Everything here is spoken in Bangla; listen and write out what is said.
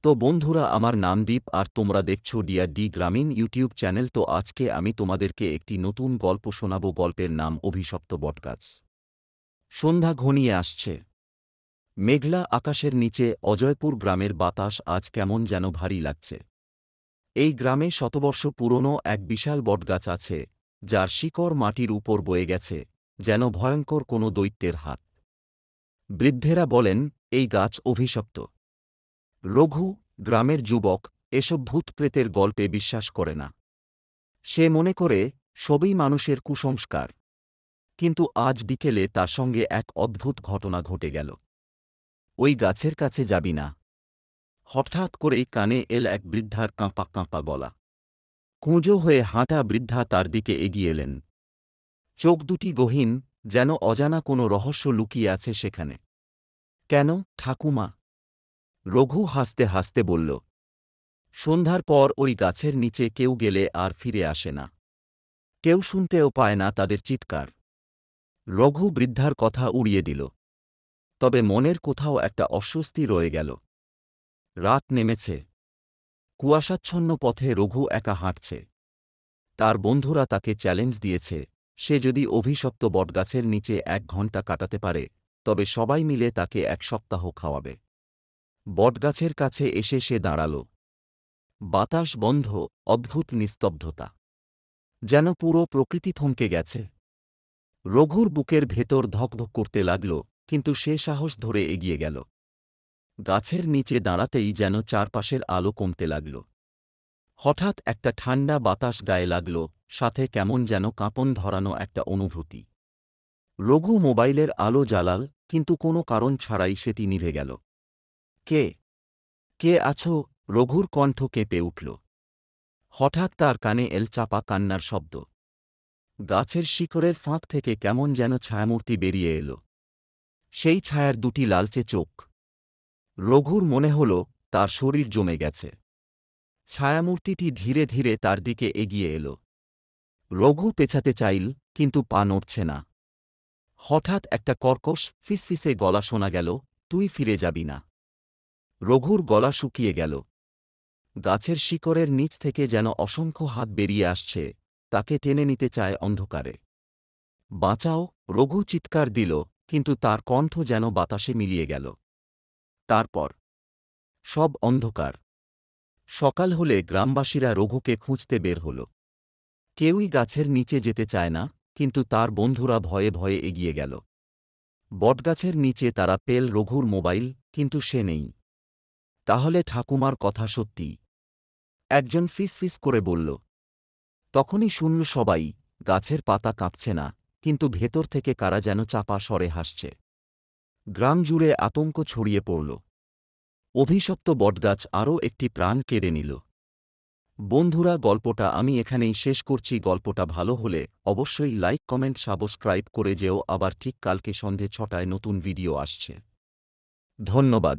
তো বন্ধুরা, আমার নাম দীপ আর তোমরা দেখছো ডি গ্রামীণ ইউটিউব চ্যানেল। তো আজকে আমি তোমাদেরকে একটি নতুন গল্প শোনাবো। গল্পের নাম অভিশপ্ত বটগাছ। সন্ধ্যা ঘনিয়ে আসছে। মেঘলা আকাশের নিচে অজয়পুর গ্রামের বাতাস আজ কেমন যেন ভারী লাগছে। এই গ্রামে শতবর্ষ পুরনো এক বিশাল বটগাছ আছে, যার শিকড় মাটির উপর বয়ে গেছে, যেন ভয়ঙ্কর কোনো দৈত্যের হাত। বৃদ্ধেরা বলেন এই গাছ অভিশপ্ত। রঘু, গ্রামের যুবক, এসব ভূতপ্রেতের গল্পে বিশ্বাস করে না। সে মনে করে সবই মানুষের কুসংস্কার। কিন্তু আজ বিকেলে তার সঙ্গে এক অদ্ভুত ঘটনা ঘটে গেল। ওই গাছের কাছে যাবি না। হঠাৎ করেই কানে এল এক বৃদ্ধার কাঁপা কাঁপা গলা। কুঁজো হয়ে হাঁটা বৃদ্ধা তার দিকে এগিয়ে এলেন। চোখ দুটি গহীন, যেন অজানা কোনো রহস্য লুকিয়ে আছে সেখানে। কেন ঠাকুমা? রঘু হাসতে হাসতে বলল, সন্ধ্যার পর ওই গাছের নিচে কেউ গেলে আর ফিরে আসে না। কেউ শুনতেও পায় না তাদের চিৎকার। রঘু বৃদ্ধার কথা উড়িয়ে দিল। তবে মনের কোথাও একটা অস্বস্তি রয়ে গেল। রাত নেমেছে। কুয়াশাচ্ছন্ন পথে রঘু একা হাঁটছে। তার বন্ধুরা তাকে চ্যালেঞ্জ দিয়েছে, সে যদি অভিশপ্ত বটগাছের নিচে 1 ঘণ্টা কাটাতে পারে, তবে সবাই মিলে তাকে 1 সপ্তাহ খাওয়াবে। বটগাছের কাছে এসে সে দাঁড়াল। বাতাস বন্ধ, অদ্ভুত নিস্তব্ধতা। যেন পুরো প্রকৃতি থমকে গেছে। রঘুর বুকের ভেতর ধকধক করতে লাগল, কিন্তু সে সাহস ধরে এগিয়ে গেল। গাছের নিচে দাঁড়াতেই যেন চারপাশের আলো কমতে লাগল। হঠাৎ একটা ঠান্ডা বাতাস গায়ে লাগল, সাথে কেমন যেন কাঁপন ধরানো একটা অনুভূতি। রঘু মোবাইলের আলো জ্বালাল, কিন্তু কোনো কারণ ছাড়াই সেটি নিভে গেল। কে? কে আছো? রঘুর কণ্ঠ কেঁপে উঠল। হঠাৎ তার কানে এল চাপা কান্নার শব্দ। গাছের শিকড়ের ফাঁক থেকে কেমন যেন ছায়ামূর্তি বেরিয়ে এল। সেই ছায়ার 2টি লালচে চোখ। রঘুর মনে হল তার শরীর জমে গেছে। ছায়ামূর্তিটি ধীরে ধীরে তার দিকে এগিয়ে এল। রঘু পেছাতে চাইল, কিন্তু পা নড়ছে না। হঠাৎ একটা কর্কশ ফিসফিসে গলা শোনা গেল, তুই ফিরে যাবি না। রঘুর গলা শুকিয়ে গেল। গাছের শিকড়ের নিচ থেকে যেন অসংখ্য হাত বেরিয়ে আসছে, তাকে টেনে নিতে চায় অন্ধকারে। বাঁচাও! রঘু চিৎকার দিল, কিন্তু তার কণ্ঠ যেন বাতাসে মিলিয়ে গেল। তারপর সব অন্ধকার। সকাল হলে গ্রামবাসীরা রঘুকে খুঁজতে বের হল। কেউই গাছের নিচে যেতে চায় না, কিন্তু তার বন্ধুরা ভয়ে ভয়ে এগিয়ে গেল। বটগাছের নিচে তারা পেল রঘুর মোবাইল, কিন্তু সে নেই। তাহলে ঠাকুমার কথা সত্যি? একজন ফিসফিস করে বলল। তখনই শুনল সবাই, গাছের পাতা কাঁপছে না, কিন্তু ভেতর থেকে কারা যেন চাপা স্বরে হাসছে। গ্রাম জুড়ে আতঙ্ক ছড়িয়ে পড়ল। অভিশপ্ত বটগাছ আরও একটি প্রাণ কেড়ে নিল। বন্ধুরা, গল্পটা আমি এখানেই শেষ করছি। গল্পটা ভালো হলে অবশ্যই লাইক, কমেন্ট, সাবস্ক্রাইব করে যেও। আবার ঠিক কালকে সন্ধে 6টায় নতুন ভিডিও আসছে। ধন্যবাদ।